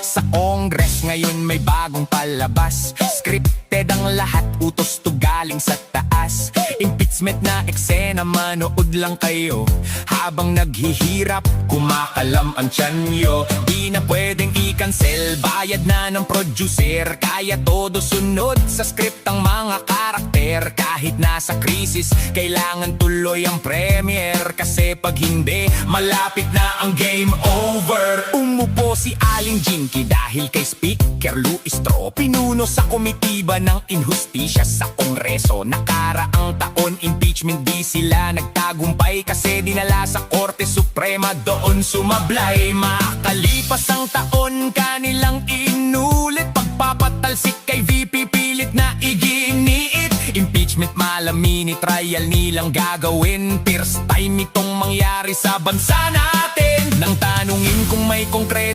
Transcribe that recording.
Sa Congress ngayon may bagong palabas. Scripted ang lahat, utos to galing sa taas. Impeachment na eksena, manood lang kayo. Habang naghihirap, kumakalam ang tiyan nyo. Di na pwedeng i-cancel, bayad na ng producer. Kaya todo sunod sa script ang mga karakter. Kahit nasa krisis, kailangan tuloy ang premiere. Kasi pag hindi, malapit na ang game over. Umupo si Aling Jinky dahil kay Speaker Luis Tro. Pinuno sa komitiba ng inhustisya sa Kongreso. Nakaraang taon impeachment di sila nagtagumpay. Kasi dinala sa Korte Suprema, doon sumablay. Makalipas ang taon, kanilang inulit. Pagpapatalsik kay VP pilit na iginiit. Impeachment malamini, trial nilang gagawin. First time itong mangyari sa bansa natin. Nang tanungin kung may konkreto